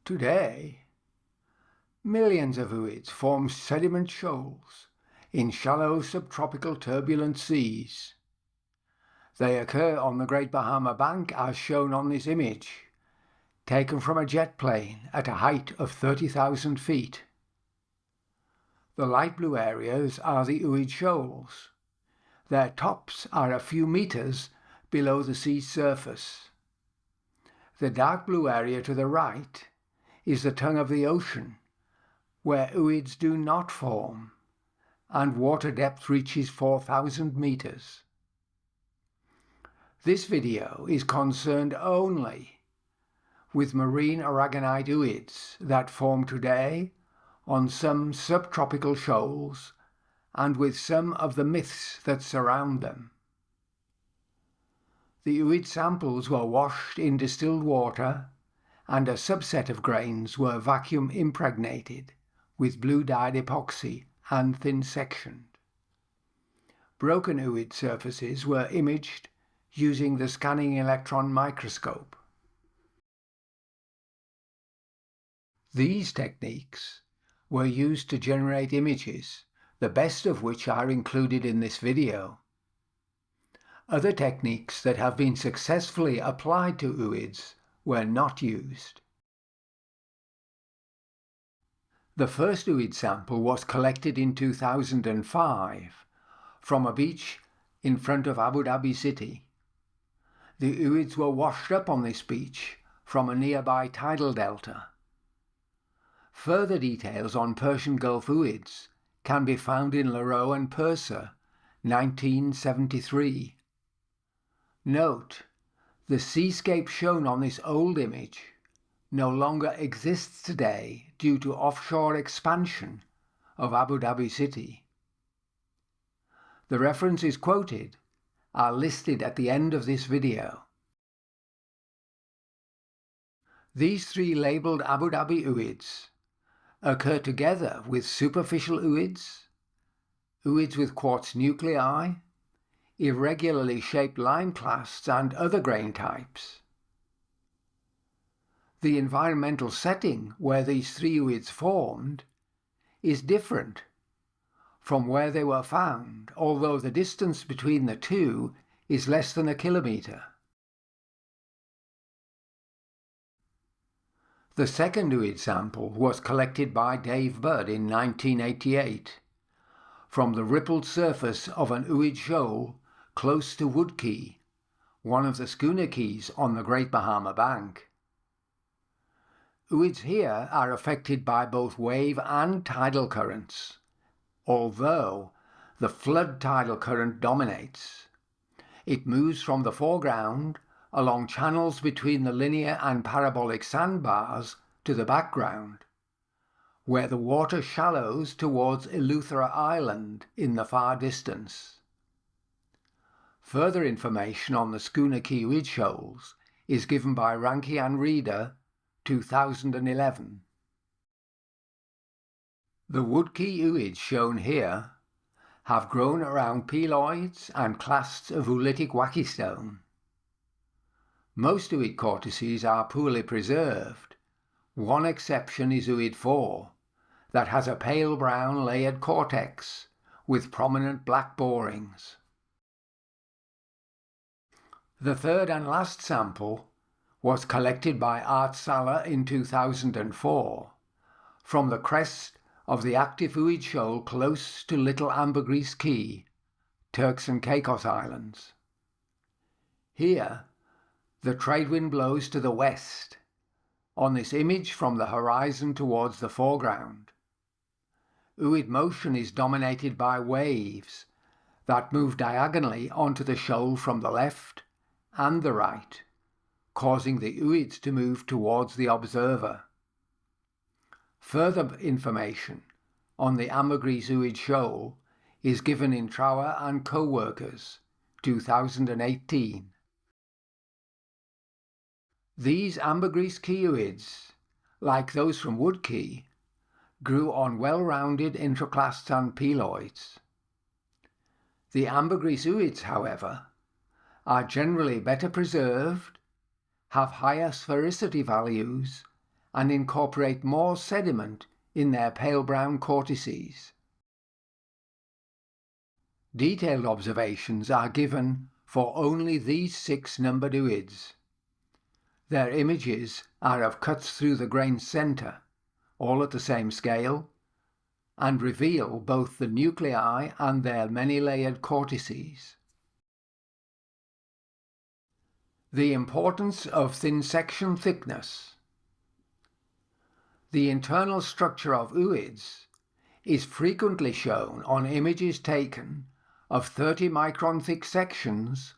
Today, millions of ooids form sediment shoals in shallow subtropical turbulent seas. They occur on the Great Bahama Bank as shown on this image, taken from a jet plane at a height of 30,000 feet. The light blue areas are the ooid shoals. Their tops are a few meters below the sea surface. The dark blue area to the right is the tongue of the ocean, where ooids do not form, and water depth reaches 4,000 meters. This video is concerned only with marine aragonite ooids that form today on some subtropical shoals and with some of the myths that surround them. The ooid samples were washed in distilled water and a subset of grains were vacuum impregnated with blue dyed epoxy and thin sectioned. Broken ooid surfaces were imaged using the scanning electron microscope. These techniques were used to generate images, the best of which are included in this video. Other techniques that have been successfully applied to ooids were not used. The first ooid sample was collected in 2005 from a beach in front of Abu Dhabi city. The ooids were washed up on this beach from a nearby tidal delta. Further details on Persian Gulf ooids can be found in Leroux and Purser, 1973. Note, the seascape shown on this old image no longer exists today due to offshore expansion of Abu Dhabi city. The references quoted are listed at the end of this video. These three labelled Abu Dhabi ooids occur together with superficial ooids, ooids with quartz nuclei, irregularly shaped lime clasts and other grain types. The environmental setting where these three ooids formed is different from where they were found, although the distance between the two is less than a kilometre. The second ooid sample was collected by Dave Budd in 1988 from the rippled surface of an ooid shoal close to Wood Cay, one of the Schooner Cays on the Great Bahama Bank. Ooids here are affected by both wave and tidal currents, although the flood tidal current dominates. It moves from the foreground along channels between the linear and parabolic sandbars to the background, where the water shallows towards Eleuthera Island in the far distance. Further information on the Schooner Cay ooid shoals is given by Ranke and Reeder, 2011. The Wood Cay ooids shown here have grown around peloids and clasts of oolitic whackystone. Most ooid cortices are poorly preserved. One exception is ooid 4, that has a pale brown layered cortex with prominent black borings. The third and last sample was collected by Art Sala in 2004 from the crest of the active ooid shoal close to Little Ambergris Cay, Turks and Caicos Islands. Here, the trade wind blows to the west, on this image from the horizon towards the foreground. Ooid motion is dominated by waves that move diagonally onto the shoal from the left and the right, causing the ooids to move towards the observer. Further information on the Ambergris ooid shoal is given in Trower and Co-workers, 2018. These Ambergris Cay ooids, like those from Wood Cay, grew on well-rounded intraclasts and peloids. The Ambergris ooids, however, are generally better preserved, have higher sphericity values, and incorporate more sediment in their pale brown cortices. Detailed observations are given for only these 6 numbered ooids. Their images are of cuts through the grain centre, all at the same scale, and reveal both the nuclei and their many-layered cortices. The importance of thin section thickness. The internal structure of ooids is frequently shown on images taken of 30-micron thick sections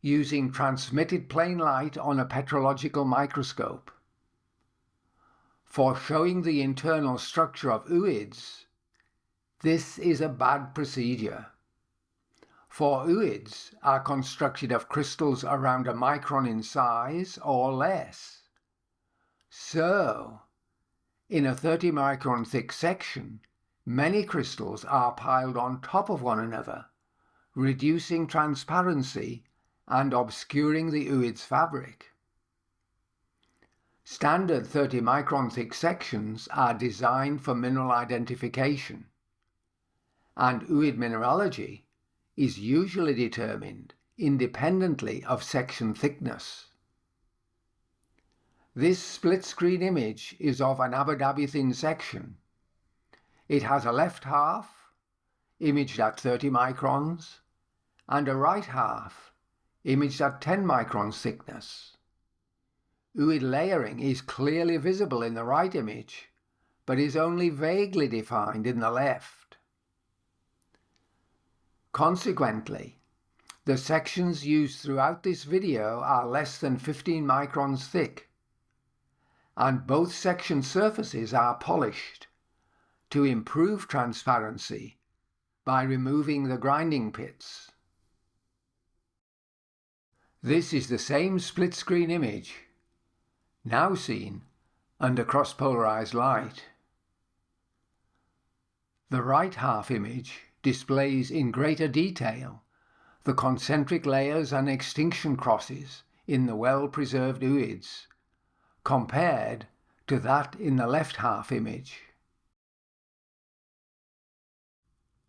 using transmitted plane light on a petrological microscope. For showing the internal structure of ooids, this is a bad procedure. For ooids are constructed of crystals around a micron in size or less. So, in a 30-micron thick section, many crystals are piled on top of one another, reducing transparency and obscuring the ooid's fabric. Standard 30-micron thick sections are designed for mineral identification, and ooid mineralogy is usually determined independently of section thickness. This split-screen image is of an Abu Dhabi thin section. It has a left half, imaged at 30 microns, and a right half, imaged at 10 microns thickness. Ooid layering is clearly visible in the right image, but is only vaguely defined in the left. Consequently, the sections used throughout this video are less than 15 microns thick, and both section surfaces are polished to improve transparency by removing the grinding pits. This is the same split-screen image, now seen under cross-polarized light. The right half image displays in greater detail the concentric layers and extinction crosses in the well-preserved ooids, compared to that in the left half image.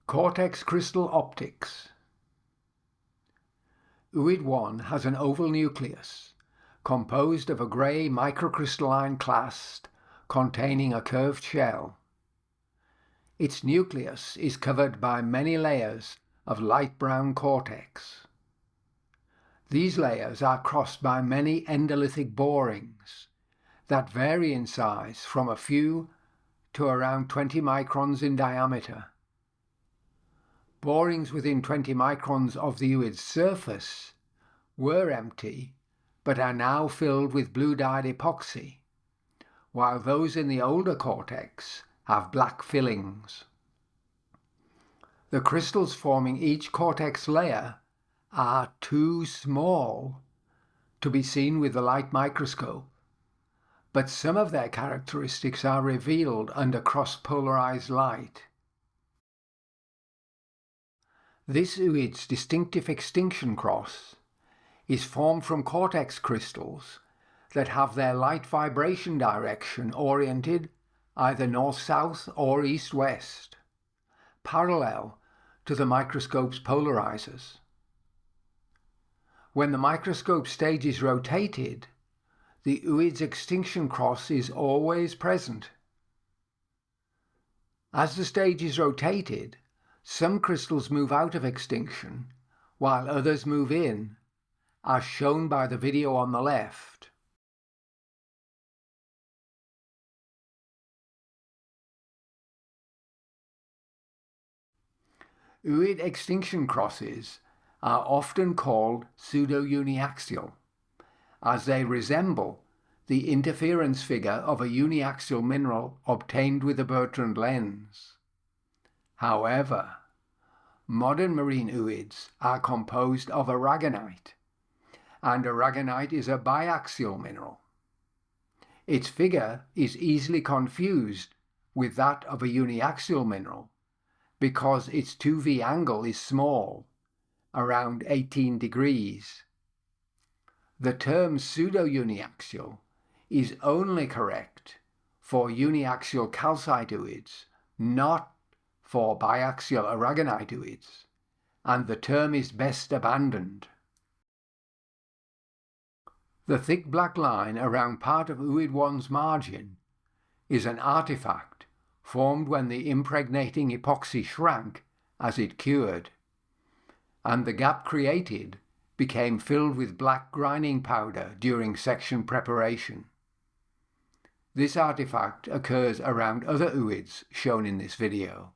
Cortex crystal optics. Ooid 1 has an oval nucleus composed of a grey microcrystalline clast containing a curved shell. Its nucleus is covered by many layers of light brown cortex. These layers are crossed by many endolithic borings that vary in size from a few to around 20 microns in diameter. Borings within 20 microns of the ooid's surface were empty, but are now filled with blue-dyed epoxy, while those in the older cortex have black fillings. The crystals forming each cortex layer are too small to be seen with the light microscope, but some of their characteristics are revealed under cross-polarized light. This ooid's distinctive extinction cross is formed from cortex crystals that have their light vibration direction oriented either north-south or east-west, parallel to the microscope's polarizers. When the microscope stage is rotated, the ooid's extinction cross is always present. As the stage is rotated, some crystals move out of extinction, while others move in, as shown by the video on the left. Ooid extinction crosses are often called pseudo-uniaxial, as they resemble the interference figure of a uniaxial mineral obtained with a Bertrand lens. However, modern marine ooids are composed of aragonite, and aragonite is a biaxial mineral. Its figure is easily confused with that of a uniaxial mineral because its 2V angle is small, around 18 degrees. The term pseudo-uniaxial is only correct for uniaxial calcite ooids, not for biaxial aragonite ooids, and the term is best abandoned. The thick black line around part of Ooid 1's margin is an artifact formed when the impregnating epoxy shrank as it cured, and the gap created became filled with black grinding powder during section preparation. This artifact occurs around other ooids shown in this video.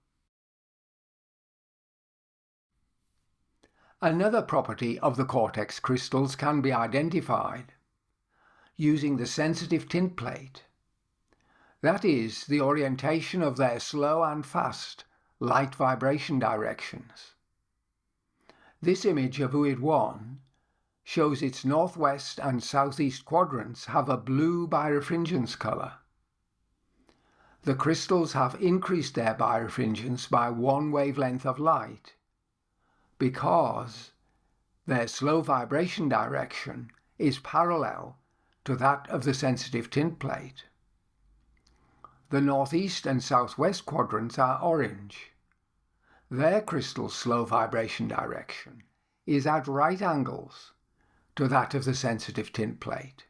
Another property of the cortex crystals can be identified using the sensitive tint plate. That is, the orientation of their slow and fast light vibration directions. This image of Ooid 1 shows its northwest and southeast quadrants have a blue birefringence colour. The crystals have increased their birefringence by 1 wavelength of light because their slow vibration direction is parallel to that of the sensitive tint plate. The northeast and southwest quadrants are orange. Their crystal slow vibration direction is at right angles to that of the sensitive tint plate,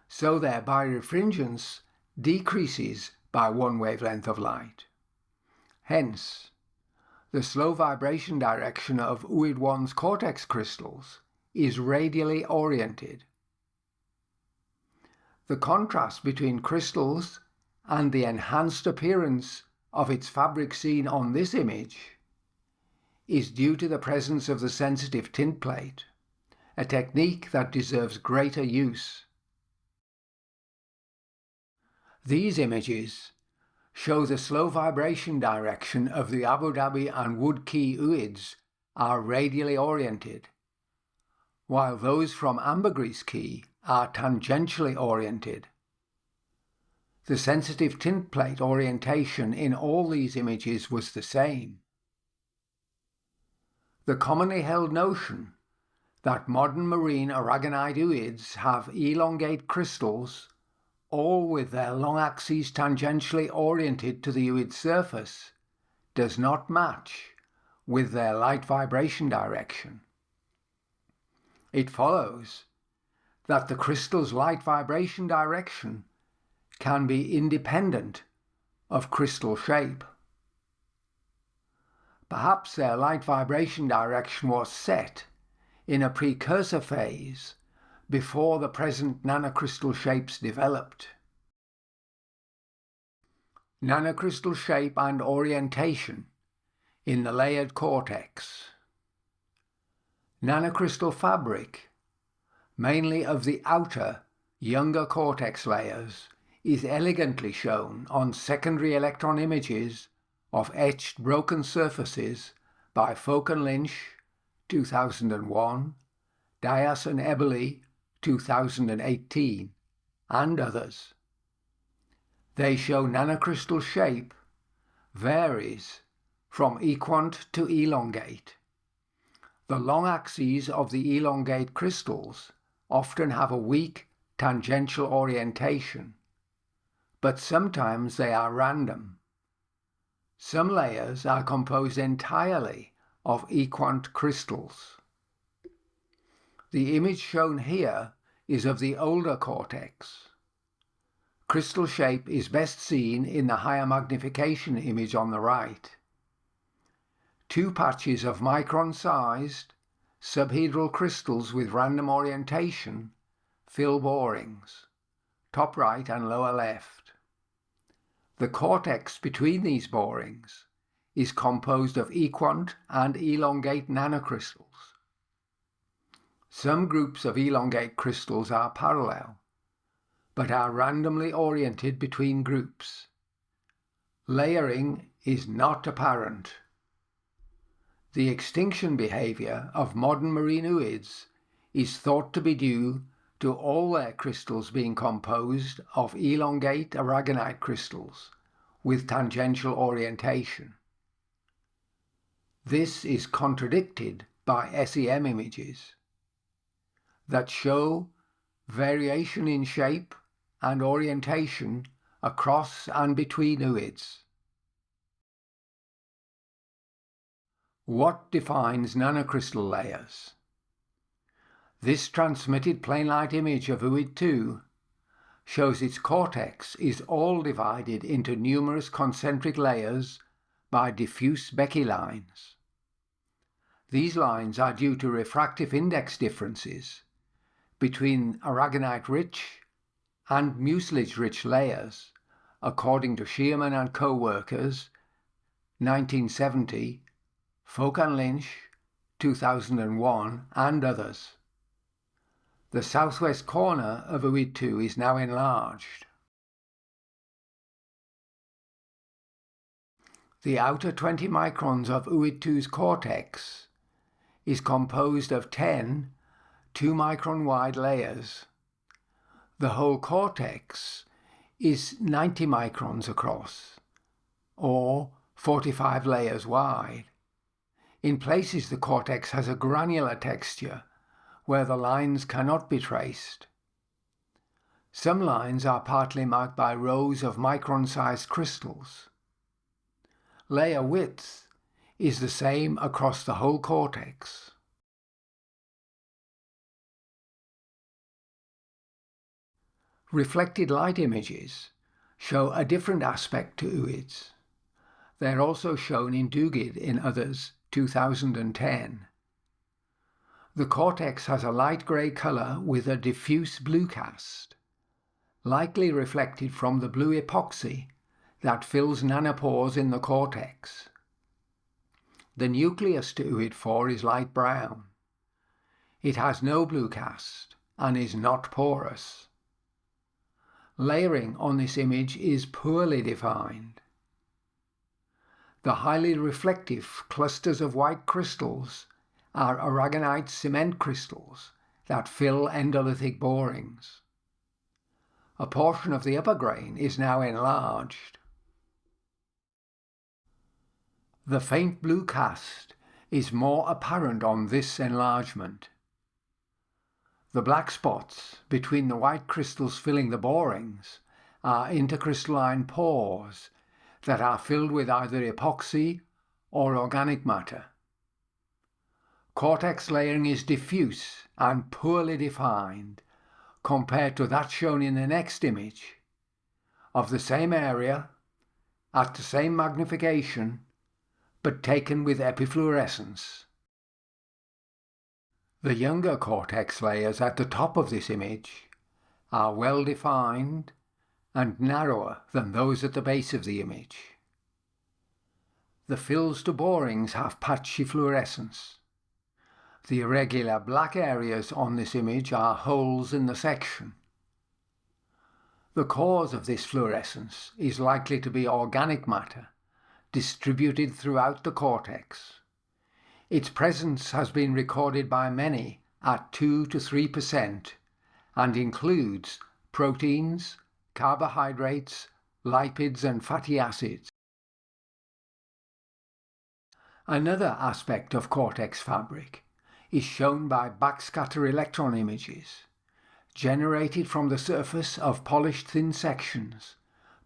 so their birefringence decreases by 1 wavelength of light. Hence, the slow vibration direction of Ooid 1's cortex crystals is radially oriented. The contrast between crystals and the enhanced appearance of its fabric seen on this image is due to the presence of the sensitive tint plate, a technique that deserves greater use. These images show the slow vibration direction of the Abu Dhabi and Wood Cay ooids are radially oriented, while those from Ambergris Cay are tangentially oriented. The sensitive tint plate orientation in all these images was the same. The commonly held notion that modern marine aragonite ooids have elongate crystals, all with their long axes tangentially oriented to the ooid surface, does not match with their light vibration direction. It follows that the crystal's light vibration direction can be independent of crystal shape. Perhaps their light vibration direction was set in a precursor phase before the present nanocrystal shapes developed. Nanocrystal shape and orientation in the layered cortex. Nanocrystal fabric, mainly of the outer, younger cortex layers, is elegantly shown on secondary electron images of etched broken surfaces by Folk and Lynch, 2001, Dias and Eberle, 2018, and others. They show nanocrystal shape varies from equant to elongate. The long axes of the elongate crystals often have a weak tangential orientation, but sometimes they are random. Some layers are composed entirely of equant crystals. The image shown here is of the older cortex. Crystal shape is best seen in the higher magnification image on the right. 2 patches of micron-sized subhedral crystals with random orientation fill borings, top right and lower left. The cortex between these borings is composed of equant and elongate nanocrystals. Some groups of elongate crystals are parallel, but are randomly oriented between groups. Layering is not apparent. The extinction behaviour of modern marine ooids is thought to be due to all their crystals being composed of elongate aragonite crystals with tangential orientation. This is contradicted by SEM images that show variation in shape and orientation across and between ooids. What defines nanocrystal layers? This transmitted plane light image of Ooid 2 shows its cortex is all divided into numerous concentric layers by diffuse Becky lines. These lines are due to refractive index differences between aragonite-rich and mucilage-rich layers, according to Shearman and co-workers, 1970, Folk and Lynch, 2001, and others. The southwest corner of Ooid 2 is now enlarged. The outer 20 microns of Ooid 2's cortex is composed of 10 2-micron wide layers. The whole cortex is 90 microns across, or 45 layers wide. In places, the cortex has a granular texture where the lines cannot be traced. Some lines are partly marked by rows of micron-sized crystals. Layer width is the same across the whole cortex. Reflected light images show a different aspect to ooids. They are also shown in Dugid in others, 2010. The cortex has a light grey colour with a diffuse blue cast, likely reflected from the blue epoxy that fills nanopores in the cortex. The nucleus to Ooid 4 is light brown. It has no blue cast and is not porous. Layering on this image is poorly defined. The highly reflective clusters of white crystals are aragonite cement crystals that fill endolithic borings. A portion of the upper grain is now enlarged. The faint blue cast is more apparent on this enlargement. The black spots between the white crystals filling the borings are intercrystalline pores that are filled with either epoxy or organic matter. Cortex layering is diffuse and poorly defined compared to that shown in the next image, of the same area, at the same magnification, but taken with epifluorescence. The younger cortex layers at the top of this image are well defined and narrower than those at the base of the image. The fills to borings have patchy fluorescence. The irregular black areas on this image are holes in the section. The cause of this fluorescence is likely to be organic matter distributed throughout the cortex. Its presence has been recorded by many at 2 to 3% and includes proteins, carbohydrates, lipids and fatty acids. Another aspect of cortex fabric is shown by backscatter electron images generated from the surface of polished thin sections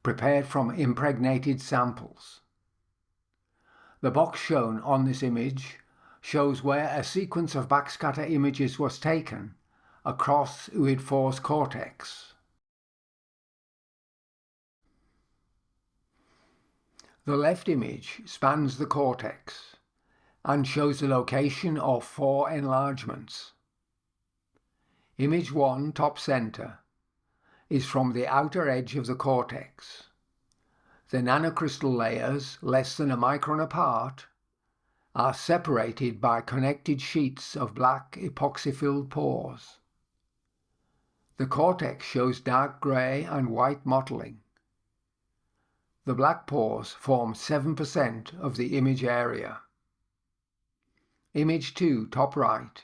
prepared from impregnated samples. The box shown on this image shows where a sequence of backscatter images was taken across Ooid 4's cortex. The left image spans the cortex and shows the location of 4 enlargements. Image 1, top center, is from the outer edge of the cortex. The nanocrystal layers, less than a micron apart, are separated by connected sheets of black epoxy-filled pores. The cortex shows dark grey and white mottling. The black pores form 7% of the image area. Image 2, top right,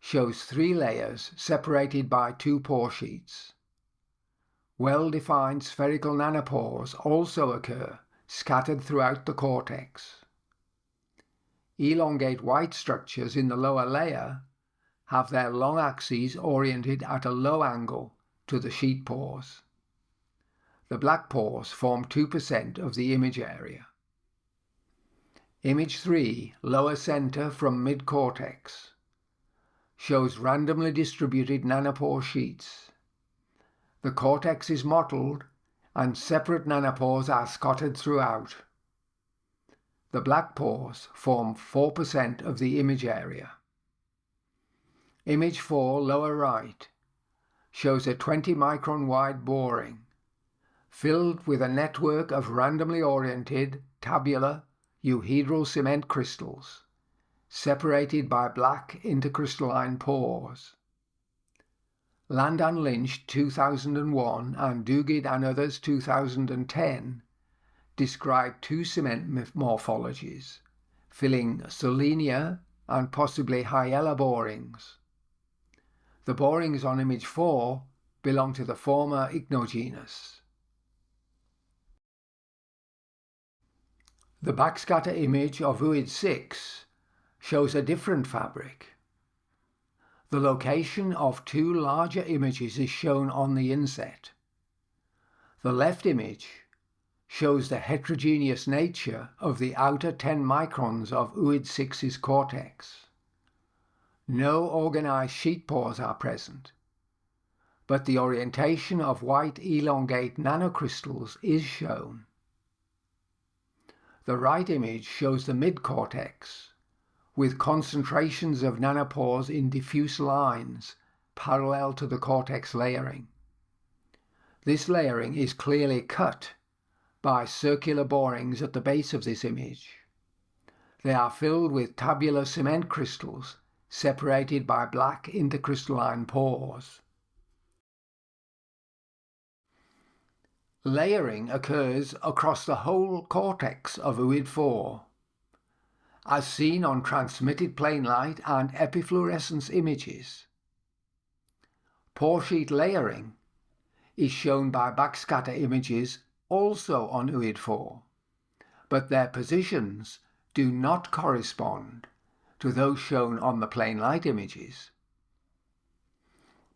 shows 3 layers separated by 2 pore sheets. Well-defined spherical nanopores also occur, scattered throughout the cortex. Elongate white structures in the lower layer have their long axes oriented at a low angle to the sheet pores. The black pores form 2% of the image area. Image 3, lower center from mid-cortex, shows randomly distributed nanopore sheets. The cortex is mottled and separate nanopores are scattered throughout. The black pores form 4% of the image area. Image 4, lower right, shows a 20 micron wide boring filled with a network of randomly oriented tabular euhedral cement crystals separated by black intercrystalline pores. Land and Lynch 2001 and Duguid and others 2010 describe two cement morphologies, filling selenia and possibly hyella borings. The borings on image 4 belong to the former ichnogenus. The backscatter image of Ooids 6 shows a different fabric. The location of two larger images is shown on the inset. The left image shows the heterogeneous nature of the outer 10 microns of Ooids 6's cortex. No organized sheet pores are present, but the orientation of white elongate nanocrystals is shown. The right image shows the mid-cortex, with concentrations of nanopores in diffuse lines parallel to the cortex layering. This layering is clearly cut by circular borings at the base of this image. They are filled with tabular cement crystals separated by black intercrystalline pores. Layering occurs across the whole cortex of Ooid 4, as seen on transmitted plane light and epifluorescence images. Pore sheet layering is shown by backscatter images also on Ooid 4, but their positions do not correspond to those shown on the plane light images.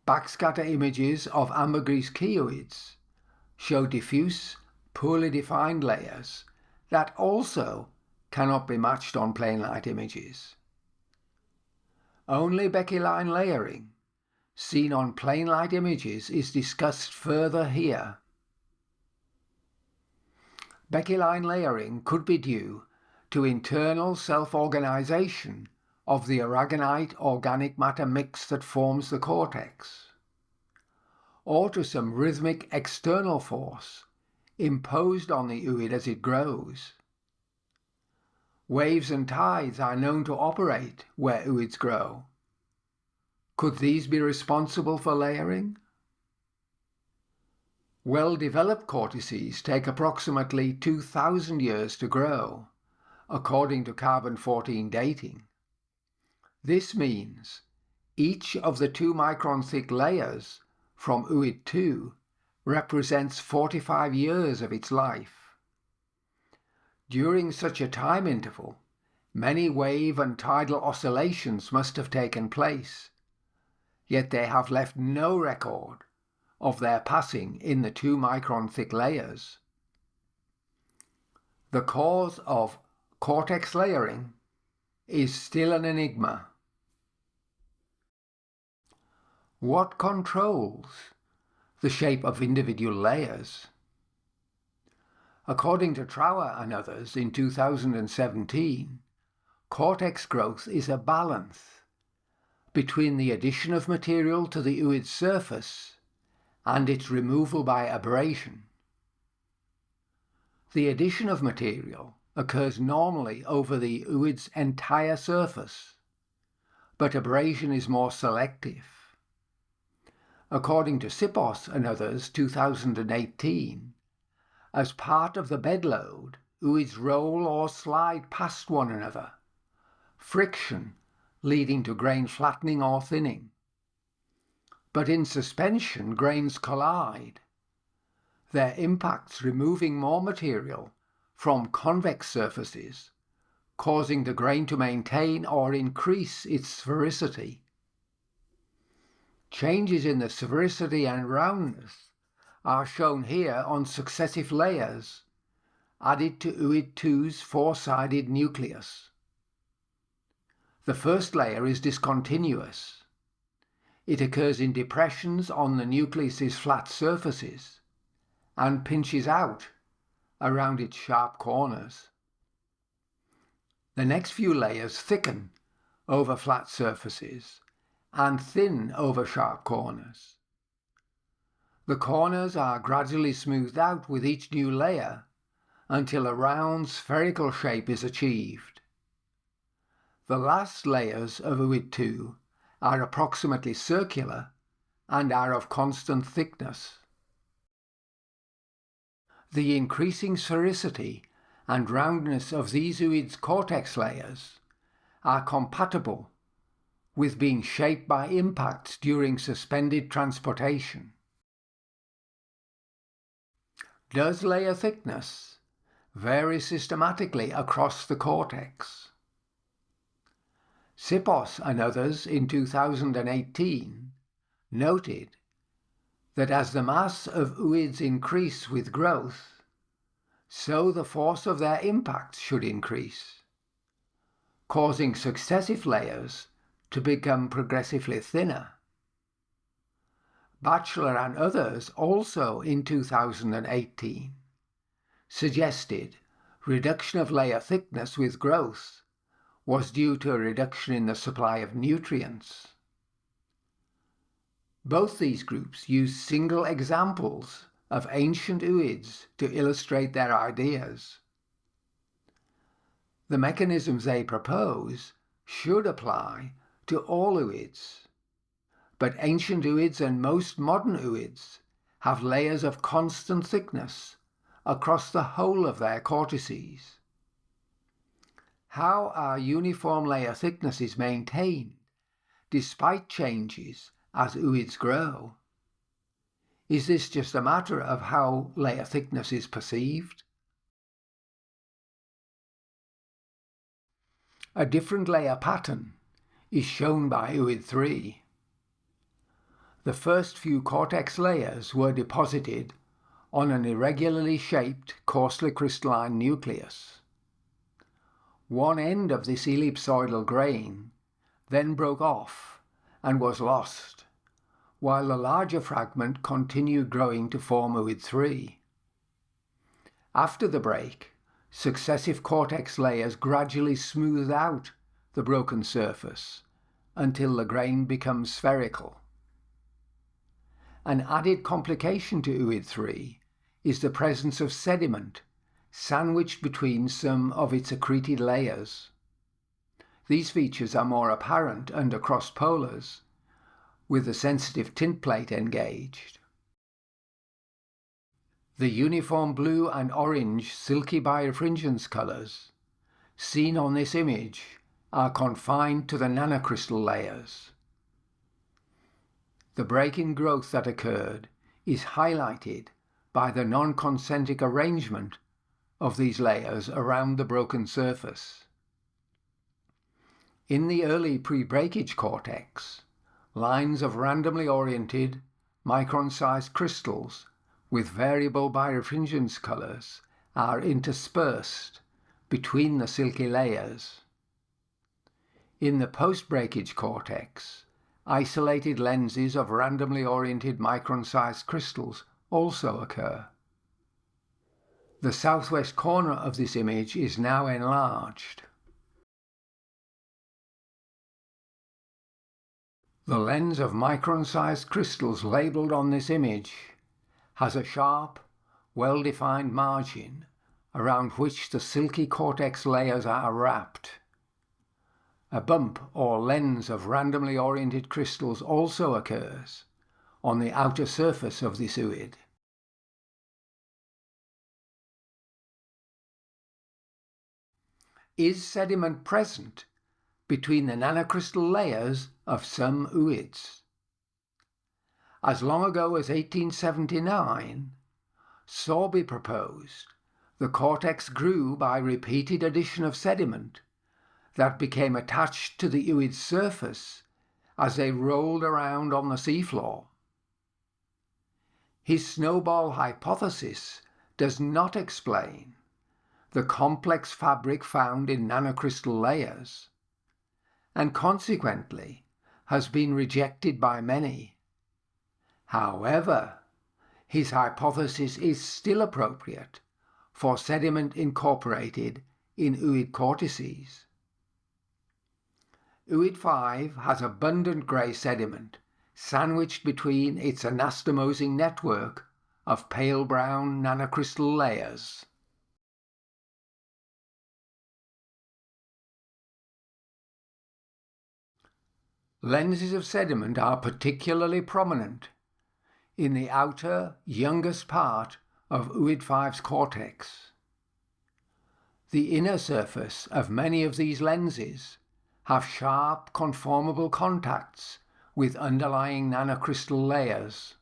Backscatter images of Ambergris Cay Ooids show diffuse, poorly defined layers that also cannot be matched on plane light images. Only Becky-line layering, seen on plane light images, is discussed further here. Becky-line layering could be due to internal self-organization of the aragonite organic matter mix that forms the cortex, or to some rhythmic external force imposed on the ooid as it grows. Waves and tides are known to operate where ooids grow. Could these be responsible for layering? Well-developed cortices take approximately 2,000 years to grow, according to carbon-14 dating. This means each of the 2 micron thick layers from Ooid 2 represents 45 years of its life. During such a time interval, many wave and tidal oscillations must have taken place, yet they have left no record of their passing in the 2 micron thick layers. The cause of cortex layering is still an enigma. What controls the shape of individual layers? According to Trower and others in 2017, cortex growth is a balance between the addition of material to the ooid's surface and its removal by abrasion. The addition of material occurs normally over the ooid's entire surface, but abrasion is more selective. According to Sipos and others, 2018, as part of the bed load, ooids roll or slide past one another, friction leading to grain flattening or thinning. But in suspension, grains collide, their impacts removing more material from convex surfaces, causing the grain to maintain or increase its sphericity. Changes in the sphericity and roundness are shown here on successive layers added to Ooid 2's four-sided nucleus. The first layer is discontinuous. It occurs in depressions on the nucleus's flat surfaces and pinches out around its sharp corners. The next few layers thicken over flat surfaces and thin over sharp corners. The corners are gradually smoothed out with each new layer until a round spherical shape is achieved. The last layers of Ooid 2 are approximately circular and are of constant thickness. The increasing sphericity and roundness of these Ooids' cortex layers are compatible with being shaped by impacts during suspended transportation. Does layer thickness vary systematically across the cortex? Sipos and others in 2018 noted that as the mass of Ooids increase with growth, so the force of their impacts should increase, causing successive layers to become progressively thinner. Batchelor and others also in 2018 suggested reduction of layer thickness with growth was due to a reduction in the supply of nutrients. Both these groups used single examples of ancient Ooids to illustrate their ideas. The mechanisms they propose should apply to all Ooids, but ancient Ooids and most modern Ooids have layers of constant thickness across the whole of their cortices. How are uniform layer thicknesses maintained despite changes as Ooids grow? Is this just a matter of how layer thickness is perceived? A different layer pattern is shown by Ooid 3. The first few cortex layers were deposited on an irregularly shaped, coarsely crystalline nucleus. One end of this ellipsoidal grain then broke off and was lost, while the larger fragment continued growing to form Ooid 3. After the break, successive cortex layers gradually smooth out the broken surface until the grain becomes spherical. An added complication to Ooid 3 is the presence of sediment sandwiched between some of its accreted layers. These features are more apparent under cross polars, with the sensitive tint plate engaged. The uniform blue and orange silky birefringence colours seen on this image are confined to the nanocrystal layers. The break in growth that occurred is highlighted by the non-concentric arrangement of these layers around the broken surface. In the early pre-breakage cortex, lines of randomly oriented, micron-sized crystals with variable birefringence colours are interspersed between the silky layers. In the post-breakage cortex, isolated lenses of randomly oriented micron-sized crystals also occur. The southwest corner of this image is now enlarged. The lens of micron-sized crystals labelled on this image has a sharp, well-defined margin around which the silky cortex layers are wrapped. A bump or lens of randomly oriented crystals also occurs on the outer surface of this Ooid. Is sediment present between the nanocrystal layers of some Ooids? As long ago as 1879, Sorby proposed the cortex grew by repeated addition of sediment that became attached to the Ooid's surface as they rolled around on the seafloor. His snowball hypothesis does not explain the complex fabric found in nanocrystal layers, and consequently has been rejected by many. However, his hypothesis is still appropriate for sediment incorporated in ooid cortices. Ooid 5 has abundant grey sediment sandwiched between its anastomosing network of pale brown nanocrystal layers. Lenses of sediment are particularly prominent in the outer, youngest part of Ooid 5's cortex. The inner surface of many of these lenses have sharp, conformable contacts with underlying nanocrystal layers.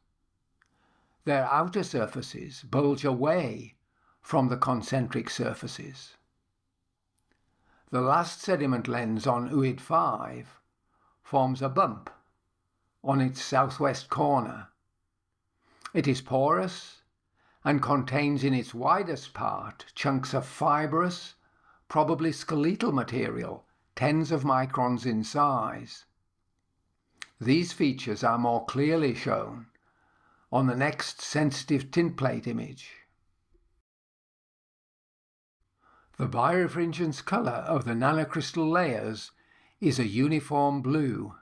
Their outer surfaces bulge away from the concentric surfaces. The last sediment lens on Ooid 5 forms a bump on its southwest corner. It is porous and contains in its widest part chunks of fibrous, probably skeletal material, tens of microns in size. These features are more clearly shown on the next sensitive tinplate image. The birefringence colour of the nanocrystal layers is a uniform blue.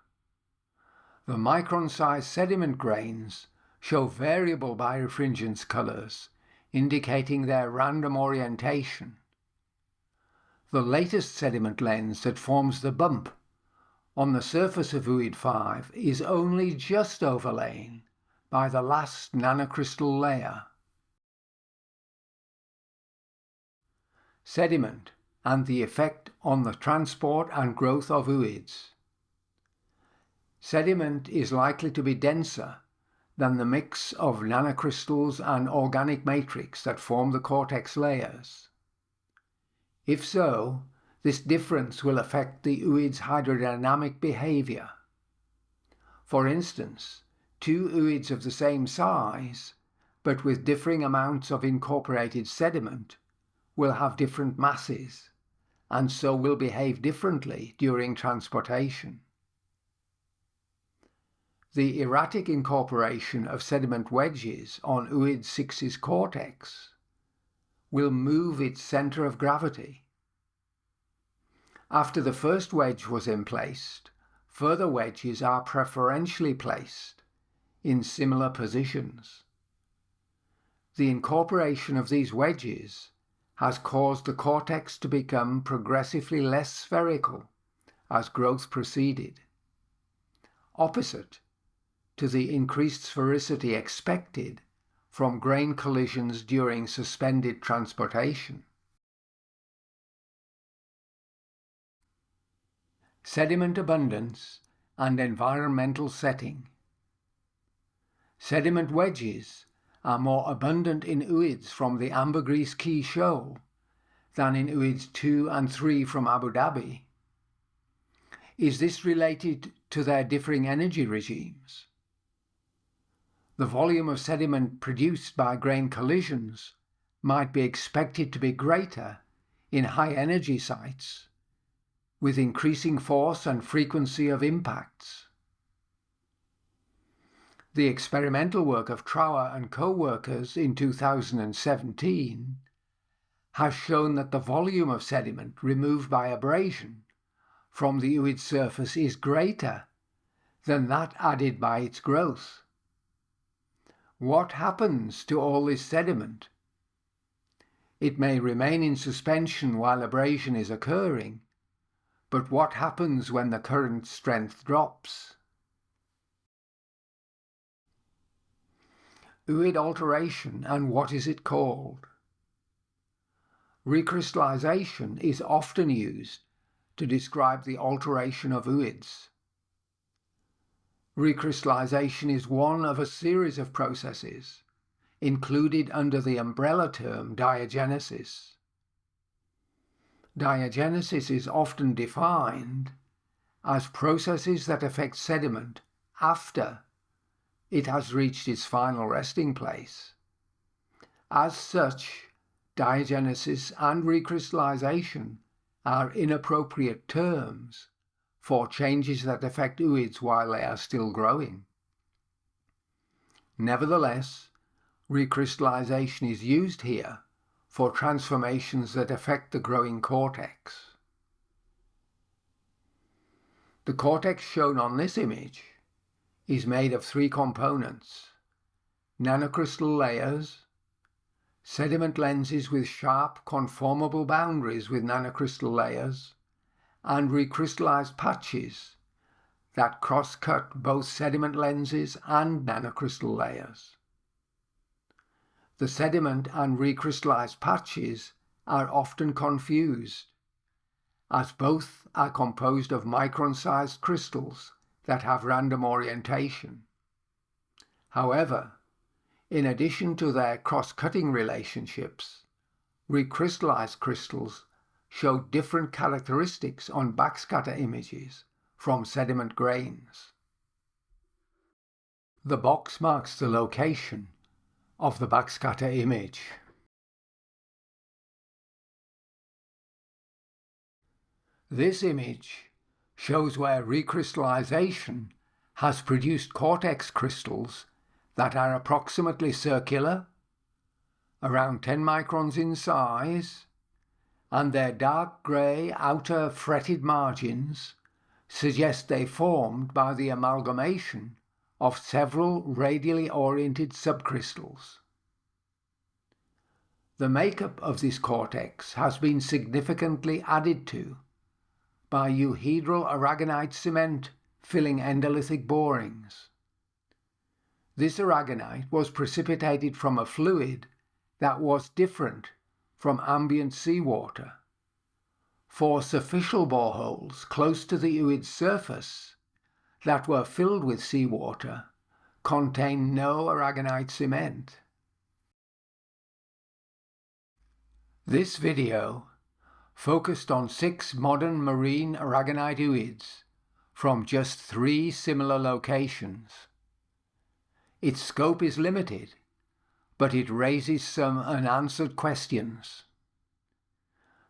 The micron-sized sediment grains show variable birefringence colours, indicating their random orientation. The latest sediment lens that forms the bump on the surface of Ooid 5 is only just overlain by the last nanocrystal layer. Sediment and the effect on the transport and growth of ooids. Sediment is likely to be denser than the mix of nanocrystals and organic matrix that form the cortex layers. If so, this difference will affect the ooid's hydrodynamic behaviour. For instance, two ooids of the same size, but with differing amounts of incorporated sediment, will have different masses, and so will behave differently during transportation. The erratic incorporation of sediment wedges on Ooid 6's cortex will move its centre of gravity. After the first wedge was emplaced, further wedges are preferentially placed in similar positions. The incorporation of these wedges has caused the cortex to become progressively less spherical as growth proceeded, opposite to the increased sphericity expected from grain collisions during suspended transportation. Sediment abundance and environmental setting. Sediment wedges are more abundant in Ooids from the Ambergris Cay shoal than in Ooids 2 and 3 from Abu Dhabi. Is this related to their differing energy regimes? The volume of sediment produced by grain collisions might be expected to be greater in high energy sites, with increasing force and frequency of impacts. The experimental work of Trower and co-workers in 2017 has shown that the volume of sediment removed by abrasion from the Ooid surface is greater than that added by its growth. What happens to all this sediment? It may remain in suspension while abrasion is occurring, but what happens when the current strength drops? Ooid alteration, and what is it called? Recrystallization is often used to describe the alteration of ooids. Recrystallization is one of a series of processes included under the umbrella term diagenesis. Diagenesis is often defined as processes that affect sediment after it has reached its final resting place. As such, diagenesis and recrystallization are inappropriate terms for changes that affect ooids while they are still growing. Nevertheless, recrystallization is used here for transformations that affect the growing cortex. The cortex shown on this image is made of three components: nanocrystal layers, sediment lenses with sharp conformable boundaries with nanocrystal layers, and recrystallized patches that cross-cut both sediment lenses and nanocrystal layers. The sediment and recrystallized patches are often confused, as both are composed of micron-sized crystals that have random orientation. However, in addition to their cross-cutting relationships, recrystallized crystals show different characteristics on backscatter images from sediment grains. The box marks the location of the backscatter image. This image shows where recrystallization has produced cortex crystals that are approximately circular, around 10 microns in size, and their dark grey outer fretted margins suggest they formed by the amalgamation of several radially oriented subcrystals. The makeup of this cortex has been significantly added to by euhedral aragonite cement filling endolithic borings. This aragonite was precipitated from a fluid that was different from ambient seawater, for superficial boreholes close to the ooid's surface that were filled with seawater contain no aragonite cement. This video focused on 6 modern marine aragonite ooids from just 3 similar locations. Its scope is limited, but it raises some unanswered questions.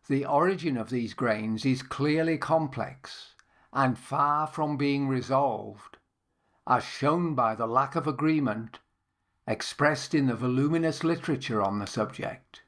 The origin of these grains is clearly complex and far from being resolved, as shown by the lack of agreement expressed in the voluminous literature on the subject.